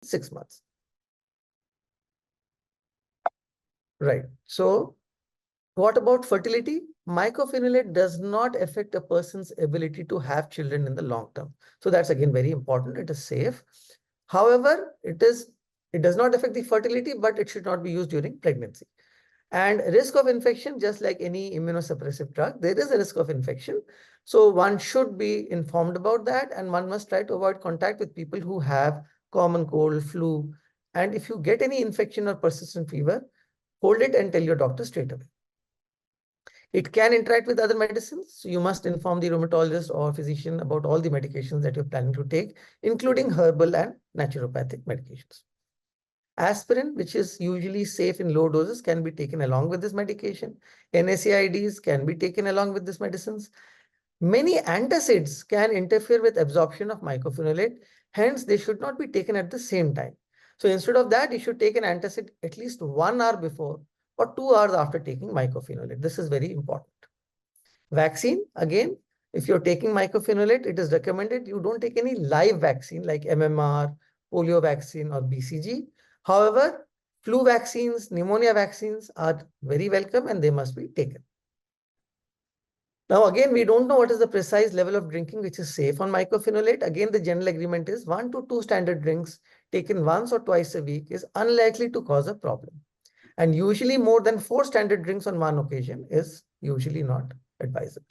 6 months. Right. So what about fertility? Mycophenolate does not affect a person's ability to have children in the long term. So that's again very important. It is safe. However, it does not affect the fertility, but it should not be used during pregnancy. And risk of infection, just like any immunosuppressive drug, there is a risk of infection. So one should be informed about that, and one must try to avoid contact with people who have common cold, flu. And if you get any infection or persistent fever, hold it and tell your doctor straight away. It can interact with other medicines. So you must inform the rheumatologist or physician about all the medications that you're planning to take, including herbal and naturopathic medications. Aspirin, which is usually safe in low doses, can be taken along with this medication. NSAIDs can be taken along with these medicines. Many antacids can interfere with absorption of mycophenolate. Hence, they should not be taken at the same time. So instead of that, you should take an antacid at least 1 hour before or 2 hours after taking mycophenolate. This is very important. Vaccine, again, if you're taking mycophenolate, it is recommended you don't take any live vaccine like MMR, polio vaccine, or BCG. However, flu vaccines, pneumonia vaccines are very welcome and they must be taken. Now, again, we don't know what is the precise level of drinking which is safe on mycophenolate. Again, the general agreement is 1 to 2 standard drinks taken once or twice a week is unlikely to cause a problem. And usually more than 4 standard drinks on one occasion is usually not advisable.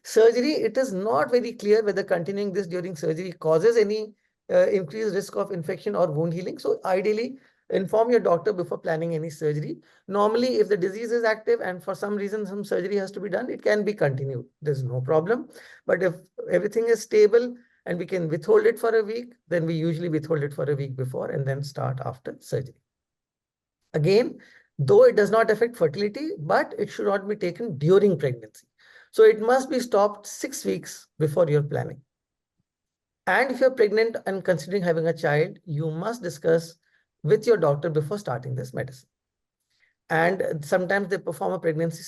Surgery, it is not very clear whether continuing this during surgery causes any increased risk of infection or wound healing. So ideally, inform your doctor before planning any surgery. Normally, if the disease is active and for some reason some surgery has to be done, it can be continued. There's no problem. But if everything is stable and we can withhold it for a week, then we usually withhold it for a week before and then start after surgery. Again, though it does not affect fertility, but it should not be taken during pregnancy. So it must be stopped 6 weeks before you're planning. And if you're pregnant and considering having a child, you must discuss with your doctor before starting this medicine. And sometimes they perform a pregnancy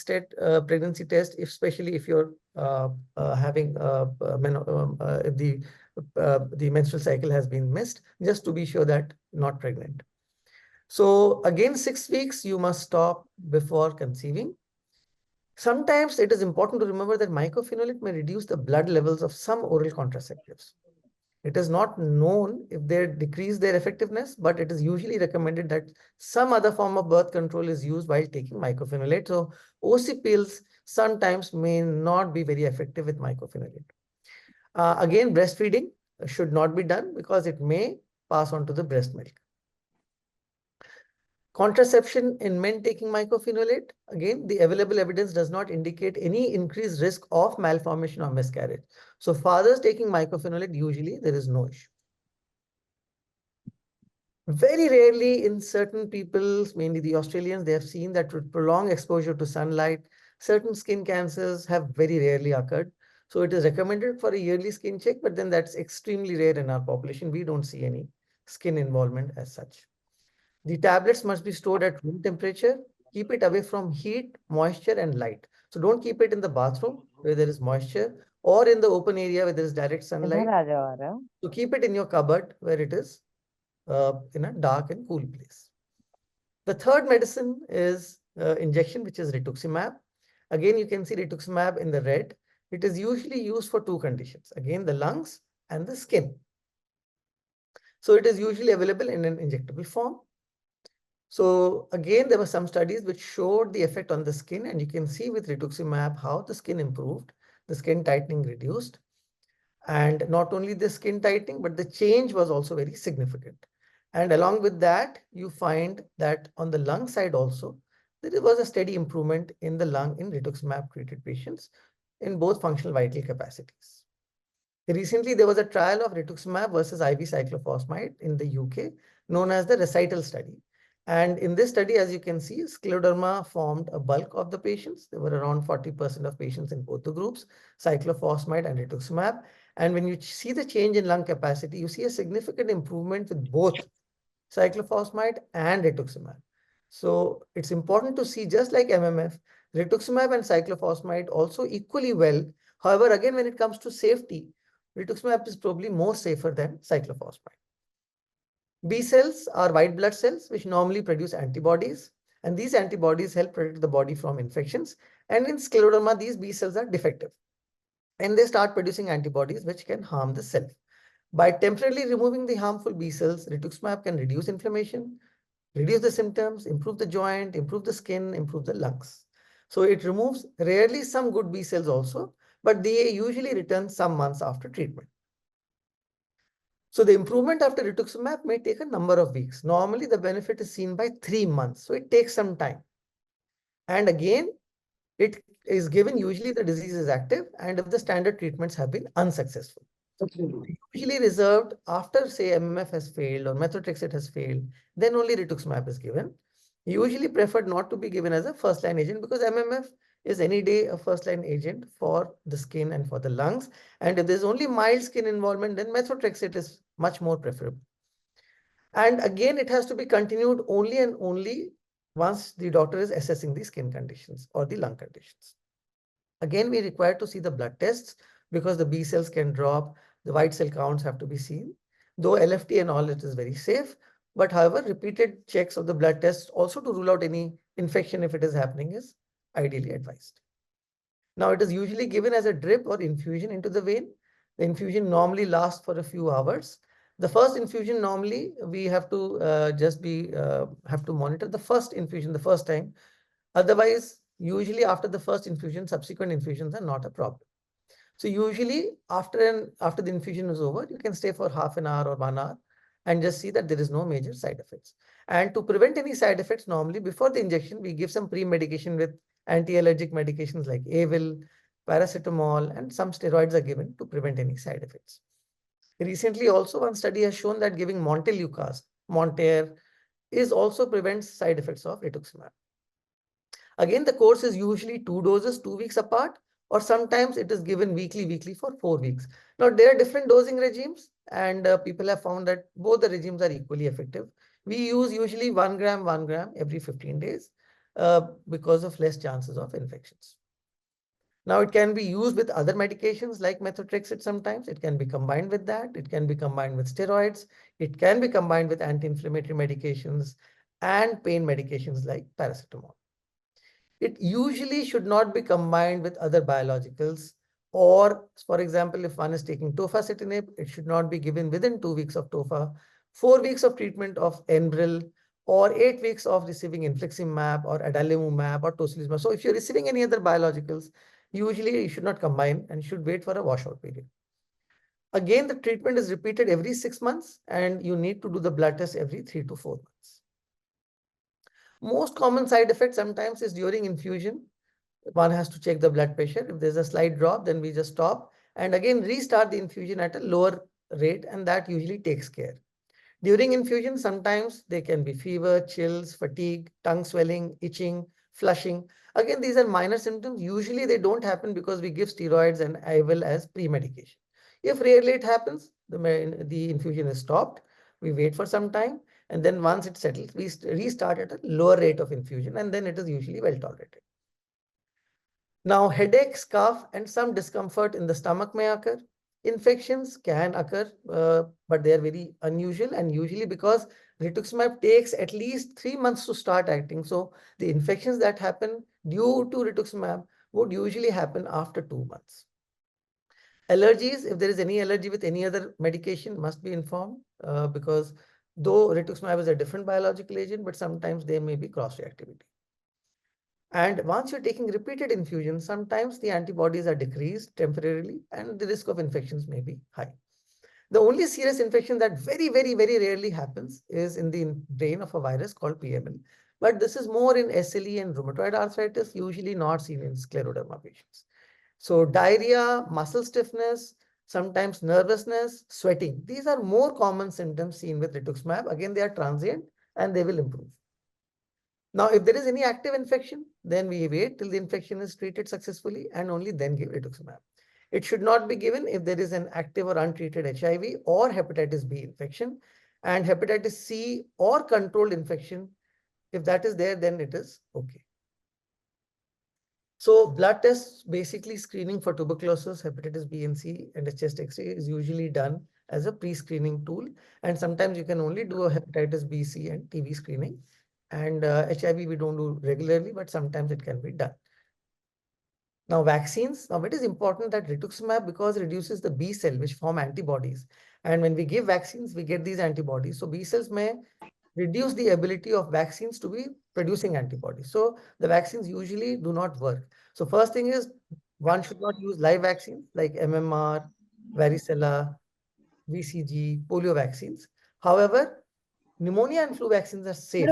test, especially if you're having the menstrual cycle has been missed, just to be sure that not pregnant. So again, 6 weeks, you must stop before conceiving. Sometimes it is important to remember that mycophenolate may reduce the blood levels of some oral contraceptives. It is not known if they decrease their effectiveness, but it is usually recommended that some other form of birth control is used while taking mycophenolate. So OC pills sometimes may not be very effective with mycophenolate. Again, breastfeeding should not be done because it may pass on to the breast milk. Contraception in men taking mycophenolate, again, the available evidence does not indicate any increased risk of malformation or miscarriage. So fathers taking mycophenolate, usually there is no issue. Very rarely in certain people, mainly the Australians, they have seen that with prolonged exposure to sunlight, certain skin cancers have very rarely occurred. So it is recommended for a yearly skin check, but then that's extremely rare in our population. We don't see any skin involvement as such. The tablets must be stored at room temperature. Keep it away from heat, moisture, and light. So don't keep it in the bathroom where there is moisture or in the open area where there is direct sunlight. So keep it in your cupboard where it is in a dark and cool place. The third medicine is injection, which is rituximab. Again, you can see rituximab in the red. It is usually used for 2 conditions. Again, the lungs and the skin. So it is usually available in an injectable form. So again, there were some studies which showed the effect on the skin, and you can see with rituximab how the skin improved, the skin tightening reduced. And not only the skin tightening, but the change was also very significant. And along with that, you find that on the lung side also, there was a steady improvement in the lung in rituximab treated patients in both functional vital capacities. Recently, there was a trial of rituximab versus IV cyclophosphamide in the UK, known as the recital study. And in this study, as you can see, scleroderma formed a bulk of the patients. There were around 40% of patients in both the groups, cyclophosphamide and rituximab. And when you see the change in lung capacity, you see a significant improvement with both cyclophosphamide and rituximab. So it's important to see, just like MMF, rituximab and cyclophosphamide also equally well. However, again, when it comes to safety, rituximab is probably more safer than cyclophosphamide. B cells are white blood cells which normally produce antibodies, and these antibodies help protect the body from infections. And in scleroderma, these B cells are defective and they start producing antibodies which can harm the cell. By temporarily removing the harmful B cells, rituximab can reduce inflammation, reduce the symptoms, improve the joint, improve the skin, improve the lungs. So it removes rarely some good B cells also, but they usually return some months after treatment. So the improvement after rituximab may take a number of weeks. Normally the benefit is seen by 3 months. So it takes some time. And again, it is given usually the disease is active and if the standard treatments have been unsuccessful. Usually reserved after say MMF has failed or methotrexate has failed, then only rituximab is given. Usually preferred not to be given as a first line agent because MMF is any day a first line agent for the skin and for the lungs. And if there's only mild skin involvement, then methotrexate is much more preferable. And again, it has to be continued only and only once the doctor is assessing the skin conditions or the lung conditions. Again, we require to see the blood tests because the B cells can drop, the white cell counts have to be seen. Though LFT and all, it is very safe. But however, repeated checks of the blood tests also to rule out any infection if it is happening is ideally advised. Now, it is usually given as a drip or infusion into the vein. The infusion normally lasts for a few hours. The first infusion normally we have to have to monitor the first infusion the first time. Otherwise, usually after the first infusion, subsequent infusions are not a problem. So usually after the infusion is over, you can stay for half an hour or 1 hour and just see that there is no major side effects. And to prevent any side effects, normally before the injection, we give some pre-medication with anti-allergic medications like Avil, paracetamol, and some steroids are given to prevent any side effects. Recently, also one study has shown that giving Monter is also prevents side effects of rituximab. Again, the course is usually 2 doses, 2 weeks apart, or sometimes it is given weekly for 4 weeks. Now, there are different dosing regimes, and people have found that both the regimes are equally effective. We use usually 1 gram every 15 days because of less chances of infections. Now, it can be used with other medications like methotrexate sometimes. It can be combined with that. It can be combined with steroids. It can be combined with anti-inflammatory medications and pain medications like paracetamol. It usually should not be combined with other biologicals. Or, for example, if one is taking tofacitinib, it should not be given within 2 weeks of tofa, 4 weeks of treatment of Enbrel, or 8 weeks of receiving infliximab or adalimumab or tocilizumab. So if you're receiving any other biologicals, usually you should not combine and should wait for a washout period. Again, the treatment is repeated every 6 months and you need to do the blood test every 3 to 4 months. Most common side effect sometimes is during infusion. One has to check the blood pressure. If there's a slight drop, then we just stop and again restart the infusion at a lower rate, and that usually takes care. During infusion, sometimes there can be fever, chills, fatigue, tongue swelling, itching, flushing. Again, these are minor symptoms. Usually they don't happen because we give steroids and Avil as pre-medication. If rarely it happens, the infusion is stopped. We wait for some time. And then once it settles, we restart at a lower rate of infusion, and then it is usually well tolerated. Now, headache, cough, and some discomfort in the stomach may occur. Infections can occur, but they are very unusual, and usually because rituximab takes at least 3 months to start acting. So the infections that happen due to rituximab would usually happen after 2 months. Allergies, if there is any allergy with any other medication, must be informed because though rituximab is a different biological agent, but sometimes there may be cross-reactivity. And once you're taking repeated infusions, sometimes the antibodies are decreased temporarily and the risk of infections may be high. The only serious infection that very rarely happens is in the brain of a virus called PML. But this is more in SLE and rheumatoid arthritis, usually not seen in scleroderma patients. So diarrhea, muscle stiffness, sometimes nervousness, sweating. These are more common symptoms seen with rituximab. Again, they are transient and they will improve. Now, if there is any active infection, then we wait till the infection is treated successfully and only then give rituximab. It should not be given if there is an active or untreated HIV or hepatitis B infection, and hepatitis C or controlled infection. If that is there, then it is okay. So blood tests, basically screening for tuberculosis, hepatitis B and C, and a chest X-ray is usually done as a pre-screening tool. And sometimes you can only do a hepatitis B, C, and TB screening. And HIV we don't do regularly, but sometimes it can be done. Now vaccines, now it is important that rituximab, because reduces the B cell which form antibodies. And when we give vaccines, we get these antibodies. So B cells may reduce the ability of vaccines to be producing antibodies. So the vaccines usually do not work. So first thing is, one should not use live vaccines like MMR, varicella, VCG, polio vaccines. However, pneumonia and flu vaccines are safe.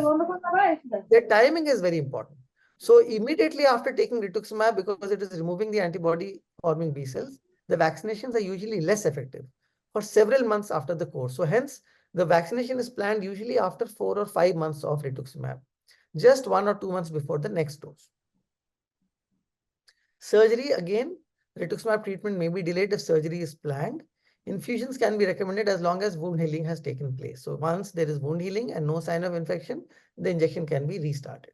Their timing is very important. So immediately after taking rituximab, because it is removing the antibody forming B cells, the vaccinations are usually less effective for several months after the course. So hence, the vaccination is planned usually after 4 or 5 months of rituximab, just 1 or 2 months before the next dose. Surgery, again, rituximab treatment may be delayed if surgery is planned. Infusions can be recommended as long as wound healing has taken place. So once there is wound healing and no sign of infection, the injection can be restarted.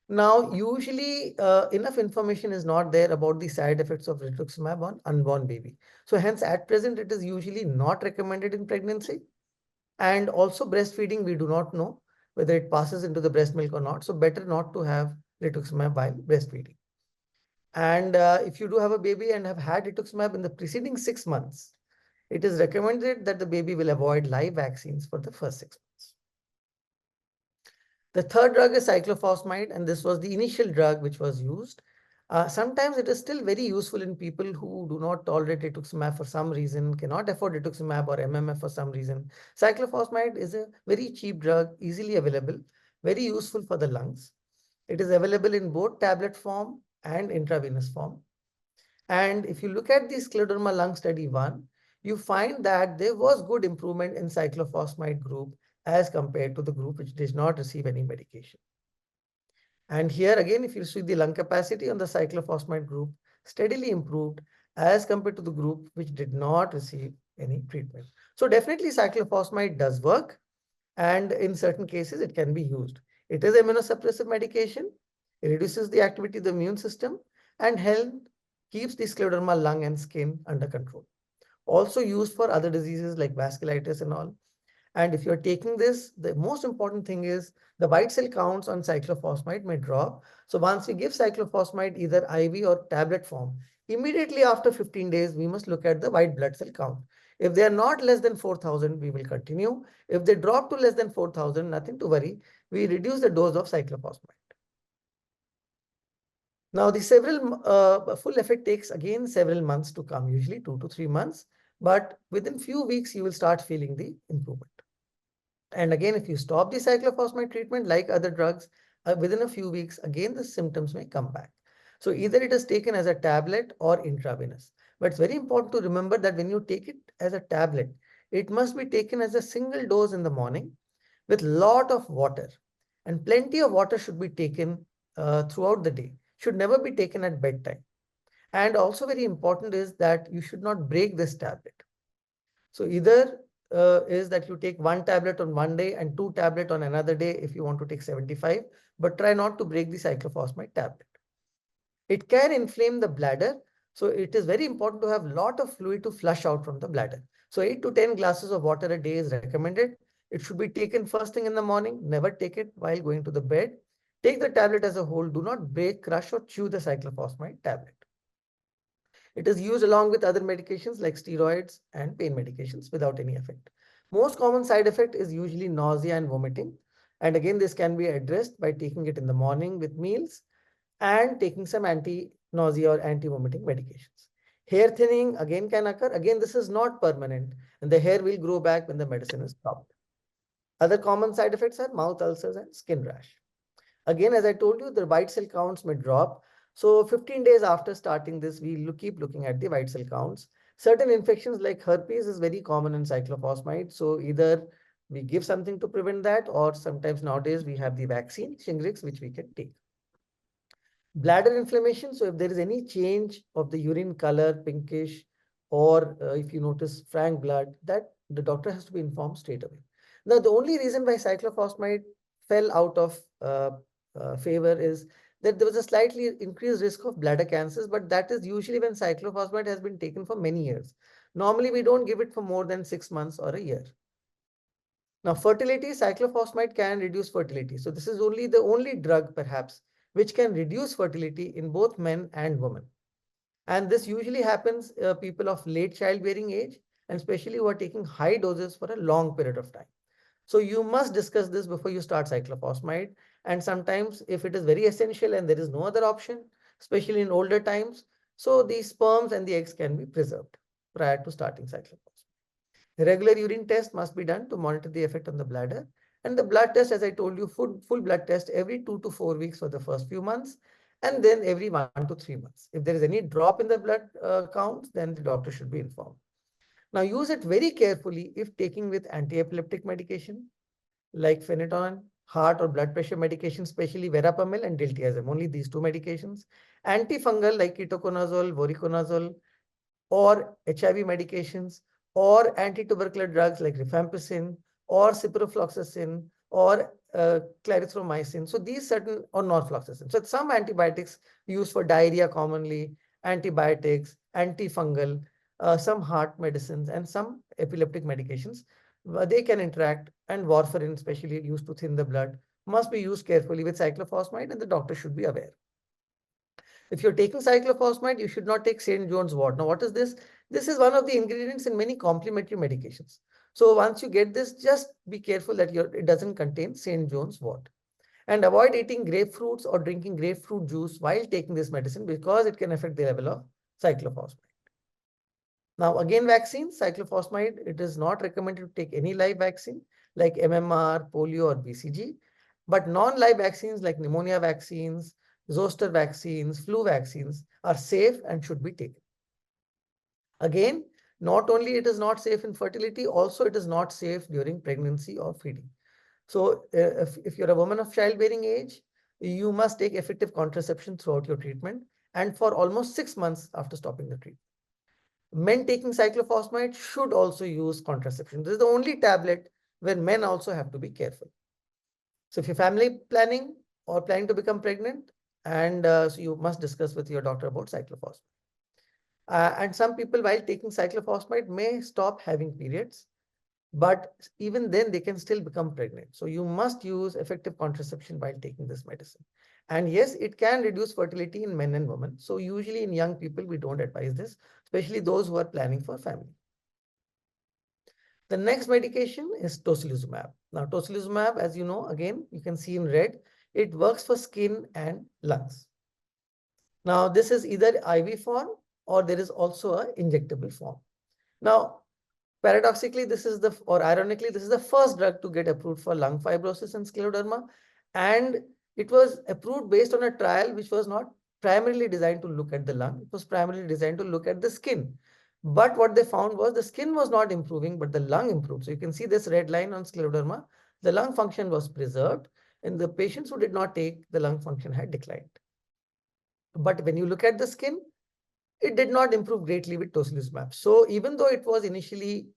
Now, usually enough information is not there about the side effects of rituximab on unborn baby. So hence, at present, it is usually not recommended in pregnancy. And also breastfeeding, we do not know whether it passes into the breast milk or not. So better not to have rituximab while breastfeeding. And if you do have a baby and have had rituximab in the preceding 6 months, it is recommended that the baby will avoid live vaccines for the first 6 months. The third drug is cyclophosphamide, and this was the initial drug which was used. Sometimes it is still very useful in people who do not tolerate rituximab for some reason, cannot afford rituximab or MMF for some reason. Cyclophosphamide is a very cheap drug, easily available, very useful for the lungs. It is available in both tablet form and intravenous form. And if you look at the Scleroderma lung study 1, you find that there was good improvement in cyclophosphamide group as compared to the group which did not receive any medication. And here again, if you see the lung capacity on the cyclophosphamide group steadily improved as compared to the group which did not receive any treatment. So definitely cyclophosphamide does work, and in certain cases it can be used. It is immunosuppressive medication. It reduces the activity of the immune system and keeps the scleroderma lung and skin under control. Also used for other diseases like vasculitis and all. And if you're taking this, the most important thing is the white cell counts on cyclophosphamide may drop. So once we give cyclophosphamide either IV or tablet form, immediately after 15 days, we must look at the white blood cell count. If they are not less than 4,000, we will continue. If they drop to less than 4,000, nothing to worry. We reduce the dose of cyclophosphamide. Now, the full effect takes again several months to come, usually 2 to 3 months. But within few weeks, you will start feeling the improvement. And again, if you stop the cyclophosphamide treatment like other drugs, within a few weeks, again, the symptoms may come back. So either it is taken as a tablet or intravenous. But it's very important to remember that when you take it as a tablet, it must be taken as a single dose in the morning with lot of water. And plenty of water should be taken throughout the day. Should never be taken at bedtime. And also very important is that you should not break this tablet. So either is that you take 1 tablet on one day and 2 tablet on another day if you want to take 75, but try not to break the cyclophosphamide tablet. It can inflame the bladder. So it is very important to have a lot of fluid to flush out from the bladder. So 8 to 10 glasses of water a day is recommended. It should be taken first thing in the morning. Never take it while going to the bed. Take the tablet as a whole. Do not break, crush, or chew the cyclophosphamide tablet. It is used along with other medications like steroids and pain medications without any effect. Most common side effect is usually nausea and vomiting. And again, this can be addressed by taking it in the morning with meals and taking some anti-nausea or anti-vomiting medications. Hair thinning again can occur. Again, this is not permanent, and the hair will grow back when the medicine is stopped. Other common side effects are mouth ulcers and skin rash. Again, as I told you, the white cell counts may drop. So 15 days after starting this, we keep looking at the white cell counts. Certain infections like herpes is very common in cyclophosphamide. So either we give something to prevent that, or sometimes nowadays we have the vaccine, Shingrix, which we can take. Bladder inflammation. So if there is any change of the urine color, pinkish, or if you notice frank blood, that the doctor has to be informed straight away. Now, the only reason why cyclophosphamide fell out of favor is that there was a slightly increased risk of bladder cancers, but that is usually when cyclophosphamide has been taken for many years. Normally, we don't give it for more than 6 months or a year. Now, fertility, cyclophosphamide can reduce fertility. So this is the only drug perhaps which can reduce fertility in both men and women. And this usually happens people of late childbearing age, and especially who are taking high doses for a long period of time. So you must discuss this before you start cyclophosphamide. And sometimes if it is very essential and there is no other option, especially in older times, so the sperms and the eggs can be preserved prior to starting cyclophosphamide. Regular urine test must be done to monitor the effect on the bladder. And the blood test, as I told you, full blood test every 2 to 4 weeks for the first few months, and then every 1 to 3 months. If there is any drop in the blood count, then the doctor should be informed. Now use it very carefully if taking with anti-epileptic medication like phenytoin, heart or blood pressure medication, especially verapamil and diltiazem, only these two medications. Antifungal like ketoconazole, voriconazole, or HIV medications, or anti-tubercular drugs like rifampicin, or ciprofloxacin, or clarithromycin. So these certain, or norfloxacin. So some antibiotics used for diarrhea commonly, antibiotics, antifungal, some heart medicines, and some epileptic medications. They can interact, and warfarin, especially used to thin the blood, must be used carefully with cyclophosphamide, and the doctor should be aware. If you're taking cyclophosphamide, you should not take St. John's wort. Now, what is this? This is one of the ingredients in many complementary medications. So once you get this, just be careful that it doesn't contain St. John's wort. And avoid eating grapefruits or drinking grapefruit juice while taking this medicine because it can affect the level of cyclophosphamide. Now, again, vaccines, cyclophosphamide, it is not recommended to take any live vaccine like MMR, polio, or BCG. But non-live vaccines like pneumonia vaccines, zoster vaccines, flu vaccines are safe and should be taken. Again, not only it is not safe in fertility, also it is not safe during pregnancy or feeding. So if you're a woman of childbearing age, you must take effective contraception throughout your treatment and for almost 6 months after stopping the treatment. Men taking cyclophosphamide should also use contraception. This is the only tablet where men also have to be careful. So if you're family planning or planning to become pregnant, and so you must discuss with your doctor about cyclophosphamide. And some people, while taking cyclophosphamide, may stop having periods, but even then they can still become pregnant. So you must use effective contraception while taking this medicine. And yes, it can reduce fertility in men and women. So usually in young people, we don't advise this, especially those who are planning for family. The next medication is tocilizumab. Now, tocilizumab, as you know, again, you can see in red, it works for skin and lungs. Now, this is either IV form or there is also an injectable form. Now, paradoxically, ironically, this is the first drug to get approved for lung fibrosis and scleroderma. And it was approved based on a trial which was not primarily designed to look at the lung. It was primarily designed to look at the skin. But what they found was the skin was not improving, but the lung improved. So you can see this red line on scleroderma. The lung function was preserved. And the patients who did not take, the lung function had declined. But when you look at the skin, it did not improve greatly with tocilizumab. So even though it was initially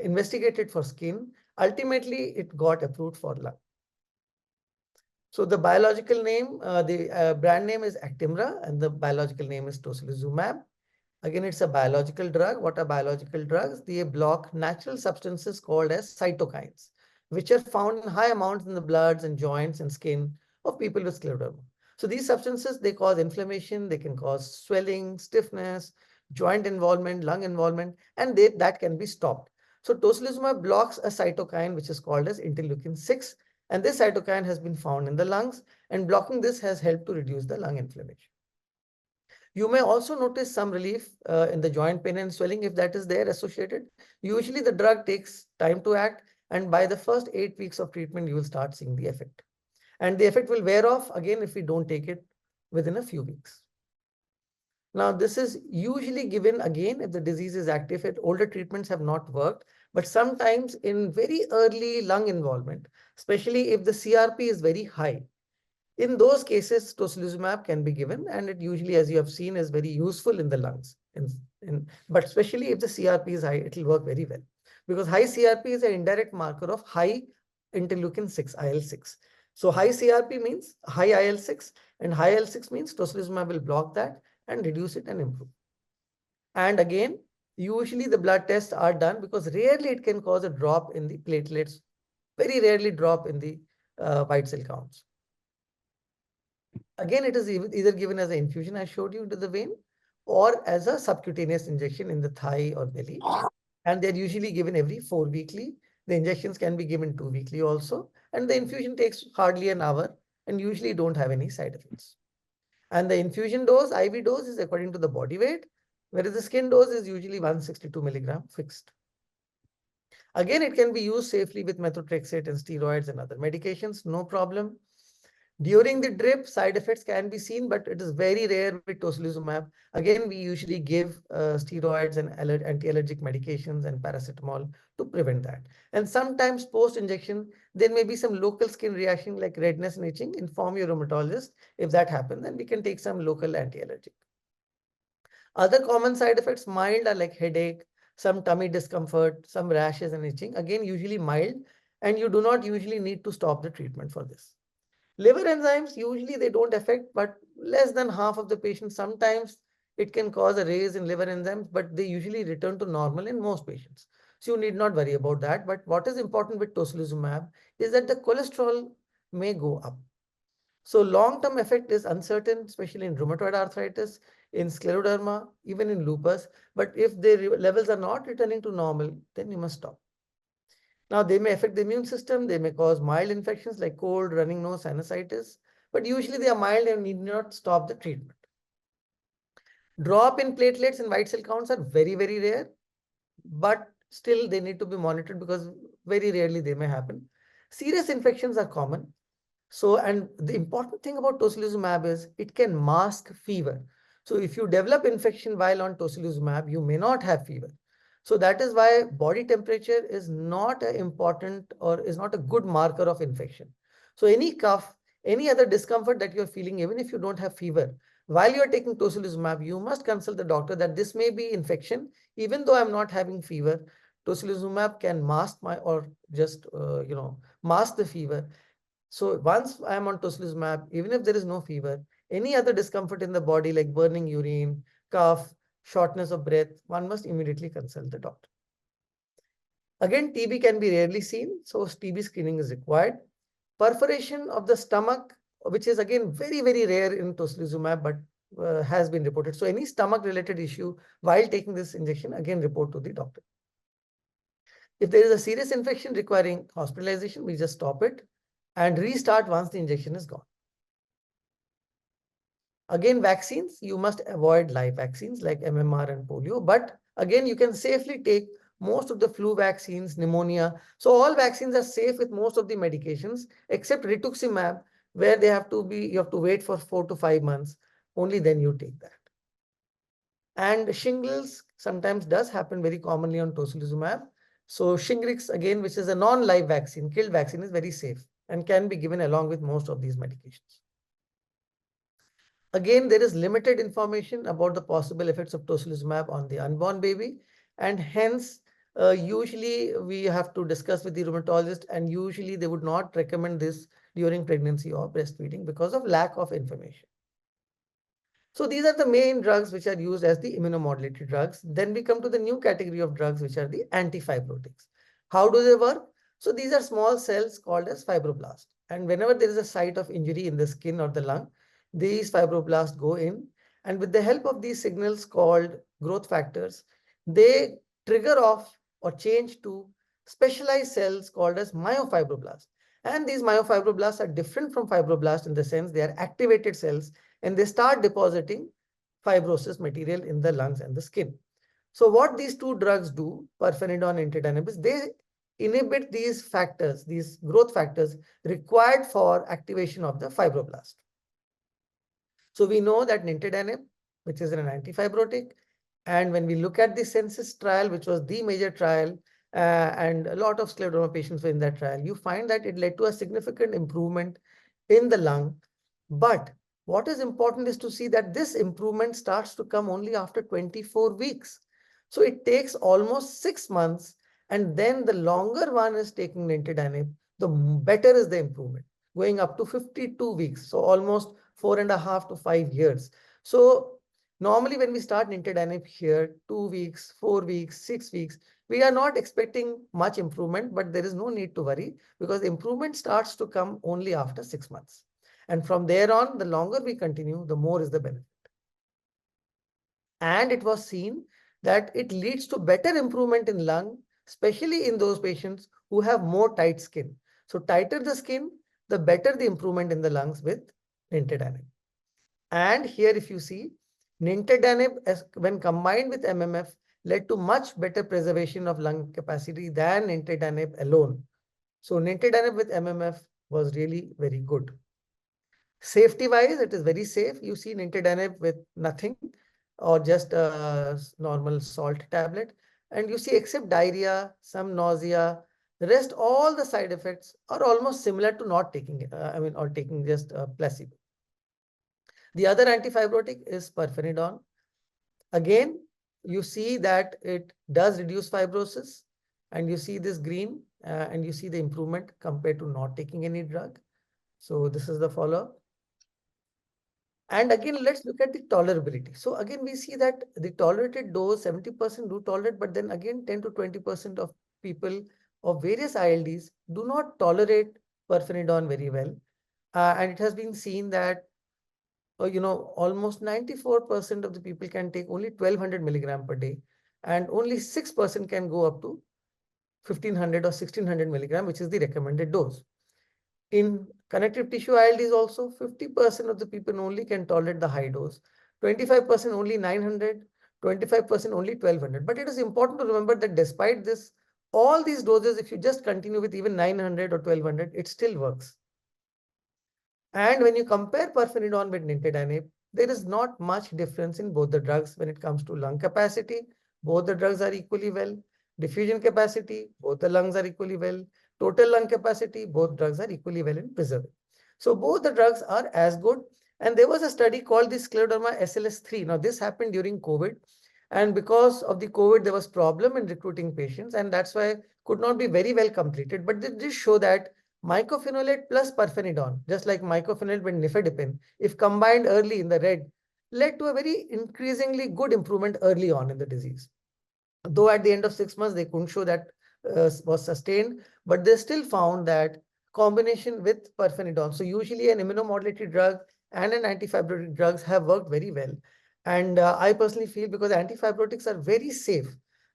investigated for skin, ultimately it got approved for lung. So the biological name, the brand name is Actimra, and the biological name is tocilizumab. Again, it's a biological drug. What are biological drugs? They block natural substances called as cytokines, which are found in high amounts in the bloods and joints and skin of people with scleroderma. So these substances, they cause inflammation, they can cause swelling, stiffness, joint involvement, lung involvement, and that can be stopped. So tocilizumab blocks a cytokine which is called as interleukin-6, and this cytokine has been found in the lungs, and blocking this has helped to reduce the lung inflammation. You may also notice some relief in the joint pain and swelling if that is there associated. Usually the drug takes time to act, and by the first 8 weeks of treatment, you will start seeing the effect. And the effect will wear off again if we don't take it within a few weeks. Now, this is usually given again if the disease is active, if older treatments have not worked, but sometimes in very early lung involvement, especially if the CRP is very high. In those cases, tocilizumab can be given, and it usually, as you have seen, is very useful in the lungs. But especially if the CRP is high, it will work very well. Because high CRP is an indirect marker of high interleukin-6, IL-6. So high CRP means high IL-6, and high IL-6 means tocilizumab will block that and reduce it and improve. And again, Usually the blood tests are done because rarely it can cause a drop in the platelets, very rarely drop in the white cell counts. Again, it is either given as an infusion, I showed you, into the vein, or as a subcutaneous injection in the thigh or belly. And they're usually given every 4 weekly. The injections can be given 2 weekly also. And the infusion takes hardly an hour and usually don't have any side effects. And the infusion dose, IV dose, is according to the body weight, whereas the skin dose is usually 162 milligram fixed. Again, it can be used safely with methotrexate and steroids and other medications, no problem. During the drip, side effects can be seen, but it is very rare with tocilizumab. Again, we usually give steroids and anti-allergic medications and paracetamol to prevent that. And sometimes post-injection, there may be some local skin reaction like redness and itching. Inform your rheumatologist. If that happens, then we can take some local anti-allergic. Other common side effects, mild, are like headache, some tummy discomfort, some rashes and itching. Again, usually mild, and you do not usually need to stop the treatment for this. Liver enzymes, usually they don't affect, but less than half of the patients. Sometimes it can cause a raise in liver enzymes, but they usually return to normal in most patients. So you need not worry about that. But what is important with tocilizumab is that the cholesterol may go up. So long-term effect is uncertain, especially in rheumatoid arthritis, in scleroderma, even in lupus. But if the levels are not returning to normal, then you must stop. Now, they may affect the immune system. They may cause mild infections like cold, running nose, sinusitis. But usually they are mild and need not stop the treatment. Drop in platelets and white cell counts are very, very rare. But still, they need to be monitored because very rarely they may happen. Serious infections are common. So, and the important thing about tocilizumab is it can mask fever. So if you develop infection while on tocilizumab, you may not have fever. So that is why body temperature is not an important or is not a good marker of infection. So any cough, any other discomfort that you're feeling, even if you don't have fever, while you're taking tocilizumab, you must consult the doctor that this may be infection. Even though I'm not having fever, tocilizumab can mask my or just mask the fever. So once I am on tocilizumab, even if there is no fever, any other discomfort in the body like burning urine, cough, shortness of breath, one must immediately consult the doctor. Again, TB can be rarely seen, so TB screening is required. Perforation of the stomach, which is again very, very rare in tocilizumab, but has been reported. So any stomach-related issue while taking this injection, again report to the doctor. If there is a serious infection requiring hospitalization, we just stop it and restart once the injection is gone. Again, vaccines, you must avoid live vaccines like MMR and polio. But again, you can safely take most of the flu vaccines, pneumonia. So all vaccines are safe with most of the medications except rituximab, where you have to wait for 4 to 5 months. Only then you take that. And shingles sometimes does happen very commonly on tocilizumab. So Shingrix, again, which is a non-live vaccine, killed vaccine, is very safe and can be given along with most of these medications. Again, there is limited information about the possible effects of tocilizumab on the unborn baby, and hence usually we have to discuss with the rheumatologist, and usually they would not recommend this during pregnancy or breastfeeding because of lack of information. So these are the main drugs which are used as the immunomodulatory drugs. Then we come to the new category of drugs, which are the antifibrotics. How do they work? So these are small cells called as fibroblasts. And whenever there is a site of injury in the skin or the lung, these fibroblasts go in. And with the help of these signals called growth factors, they trigger off or change to specialized cells called as myofibroblasts. And these myofibroblasts are different from fibroblasts in the sense they are activated cells, and they start depositing fibrosis material in the lungs and the skin. So what these two drugs do, pirfenidone and nintedanib, they inhibit these factors, these growth factors required for activation of the fibroblast. So we know that nintedanib, which is an antifibrotic, and when we look at the census trial, which was the major trial, and a lot of scleroderma patients were in that trial, you find that it led to a significant improvement in the lung. But what is important is to see that this improvement starts to come only after 24 weeks. So it takes almost 6 months, and then the longer one is taking nintedanib, the better is the improvement, going up to 52 weeks. So almost 4.5 to 5 years. So Normally, when we start nintedanib here, 2 weeks, 4 weeks, 6 weeks, we are not expecting much improvement, but there is no need to worry because improvement starts to come only after 6 months. And from there on, the longer we continue, the more is the benefit. And it was seen that it leads to better improvement in lung, especially in those patients who have more tight skin. So tighter the skin, the better the improvement in the lungs with nintedanib. And here, if you see, nintedanib, when combined with MMF, led to much better preservation of lung capacity than nintedanib alone. So nintedanib with MMF was really very good. Safety-wise, it is very safe. You see nintedanib with nothing or just a normal salt tablet. And you see, except diarrhea, some nausea, the rest, all the side effects are almost similar to not taking it, or taking just a placebo. The other antifibrotic is pirfenidone. Again, you see that it does reduce fibrosis, and you see this green, and you see the improvement compared to not taking any drug. So this is the follow-up. And again, let's look at the tolerability. So again, we see that the tolerated dose, 70% do tolerate, but then again, 10 to 20% of people of various ILDs do not tolerate pirfenidone very well. And it has been seen that almost 94% of the people can take only 1200 milligram per day, and only 6% can go up to 1500 or 1600 milligram, which is the recommended dose. In connective tissue ILDs also, 50% of the people only can tolerate the high dose, 25% only 900, 25% only 1200. But it is important to remember that despite this, all these doses, if you just continue with even 900 or 1200, it still works. And when you compare pirfenidone with nintedanib, there is not much difference in both the drugs when it comes to lung capacity. Both the drugs are equally well. Diffusion capacity, both the lungs are equally well. Total lung capacity, both drugs are equally well in preserving. So both the drugs are as good. And there was a study called the Scleroderma SLS3. Now this happened during COVID. And because of the COVID, there was problem in recruiting patients. And that's why could not be very well completed. But they did show that mycophenolate plus pirfenidone, just like mycophenolate with nifedipine, if combined early in the red, led to a very increasingly good improvement early on in the disease. Though at the end of 6 months, they couldn't show that was sustained, but they still found that combination with pirfenidone. So usually an immunomodulatory drug and an antifibrotic drugs have worked very well. And I personally feel because antifibrotics are very safe,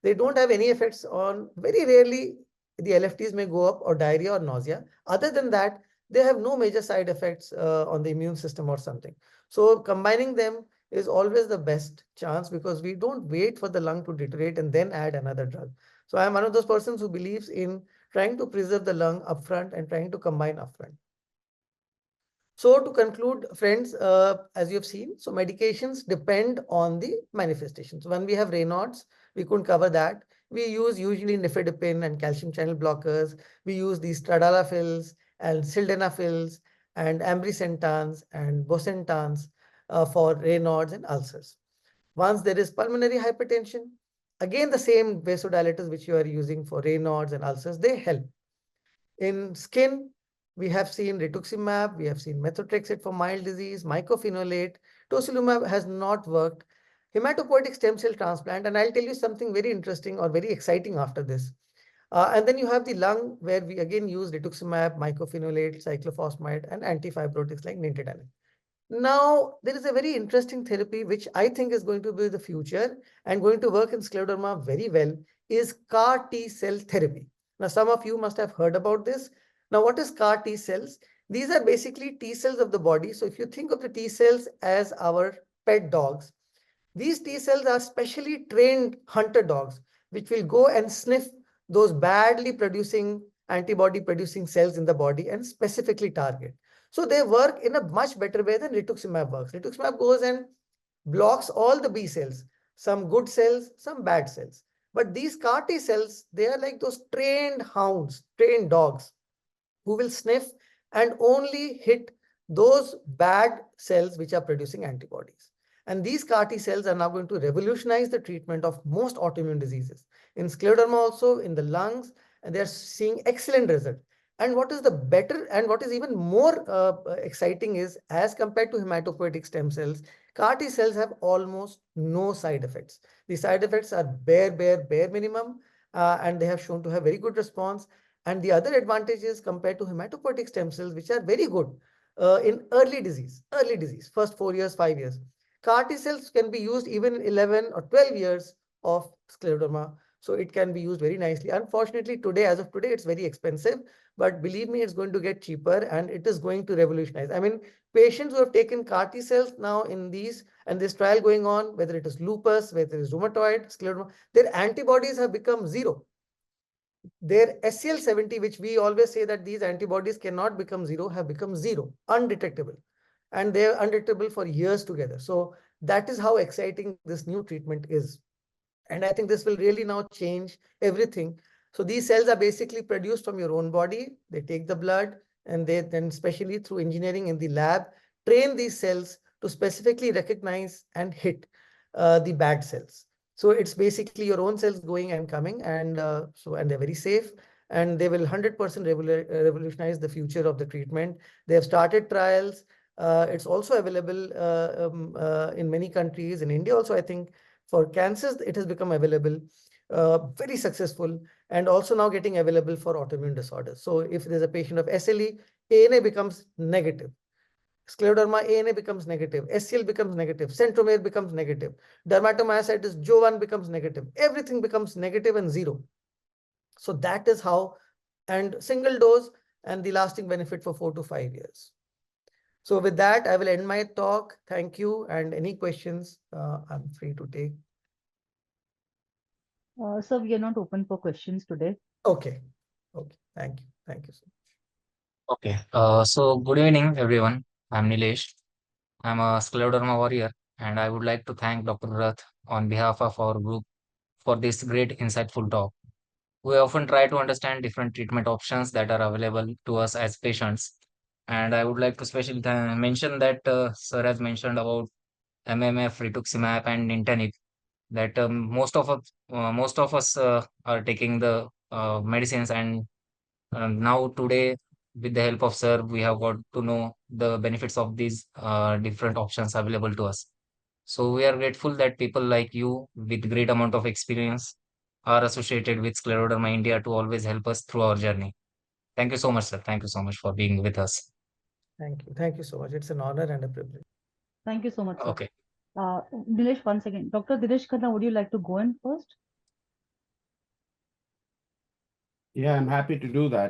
they don't have any effects on, very rarely the LFTs may go up or diarrhea or nausea. Other than that, they have no major side effects on the immune system or something. So combining them is always the best chance because we don't wait for the lung to deteriorate and then add another drug. So I'm one of those persons who believes in trying to preserve the lung upfront and trying to combine upfront. So to conclude, friends, as you have seen, so medications depend on the manifestations. When we have Raynaud's, we couldn't cover that. We use usually nifedipine and calcium channel blockers. We use these tadalafils and sildenafils and ambrisentan and bosentan for Raynaud's and ulcers. Once there is pulmonary hypertension, again the same vasodilators which you are using for Raynaud's and ulcers, they help. In skin, we have seen rituximab, we have seen methotrexate for mild disease, mycophenolate, tocilizumab has not worked. Hematopoietic stem cell transplant, and I'll tell you something very interesting or very exciting after this. And then you have the lung, where we again use rituximab, mycophenolate, cyclophosphamide, and antifibrotics like nintedanib. Now, there is a very interesting therapy which I think is going to be the future and going to work in scleroderma very well is CAR T cell therapy. Now, some of you must have heard about this. Now, what is CAR T cells? These are basically T cells of the body. So if you think of the T cells as our pet dogs, these T cells are specially trained hunter dogs, which will go and sniff those badly producing antibody producing cells in the body and specifically target. So they work in a much better way than rituximab works. Rituximab goes and blocks all the B cells, some good cells, some bad cells. But these CAR T cells, they are like those trained hounds, trained dogs who will sniff and only hit those bad cells which are producing antibodies. And these CAR T cells are now going to revolutionize the treatment of most autoimmune diseases. In scleroderma also, in the lungs, and they're seeing excellent results. And what is the better and what is even more exciting is, as compared to hematopoietic stem cells, CAR T cells have almost no side effects. The side effects are bare minimum, and they have shown to have very good response. And the other advantages compared to hematopoietic stem cells, which are very good in early disease, first 4 years, 5 years. CAR T cells can be used even in 11 or 12 years of scleroderma. So it can be used very nicely. Unfortunately, today, as of today, it's very expensive. But believe me, it's going to get cheaper and it is going to revolutionize. I mean, patients who have taken CAR T cells now in these and this trial going on, whether it is lupus, whether it is rheumatoid, scleroderma, their antibodies have become zero. Their SCL70, which we always say that these antibodies cannot become zero, have become zero, undetectable. And they're undetectable for years together. So that is how exciting this new treatment is. And I think this will really now change everything. So these cells are basically produced from your own body. They take the blood and they then, especially through engineering in the lab, train these cells to specifically recognize and hit the bad cells. So it's basically your own cells going and coming, and and they're very safe, and they will 100% revolutionize the future of the treatment. They have started trials. It's also available in many countries. In India also, I think for cancers, it has become available, very successful, and also now getting available for autoimmune disorders. So if there's a patient of SLE, ANA becomes negative. Scleroderma, ANA becomes negative. SCL becomes negative. Centromere becomes negative. Dermatomyositis, JO1 becomes negative. Everything becomes negative and zero. So that is how, and single dose and the lasting benefit for 4 to 5 years. So with that, I will end my talk. Thank you. And any questions, I'm free to take. Sir, we are not open for questions today. Okay. Okay. Thank you. Thank you, sir. Okay. So good evening, everyone. I'm Nilesh. I'm a Scleroderma warrior, and I would like to thank Dr. Rath on behalf of our group for this great, insightful talk. We often try to understand different treatment options that are available to us as patients. And I would like to specially mention that Sir has mentioned about MMF, rituximab, and nintedanib. That most of us are taking the medicines, and now today, with the help of Sir, we have got to know the benefits of these different options available to us. So we are grateful that people like you with great amount of experience are associated with Scleroderma India to always help us through our journey. Thank you so much, sir. Thank you so much for being with us. Thank you. Thank you so much. It's an honor and a privilege. Thank you so much, sir. Okay. Nilesh, once again, Dr. Dinesh Khanna, would you like to go in first? Yeah, I'm happy to do that.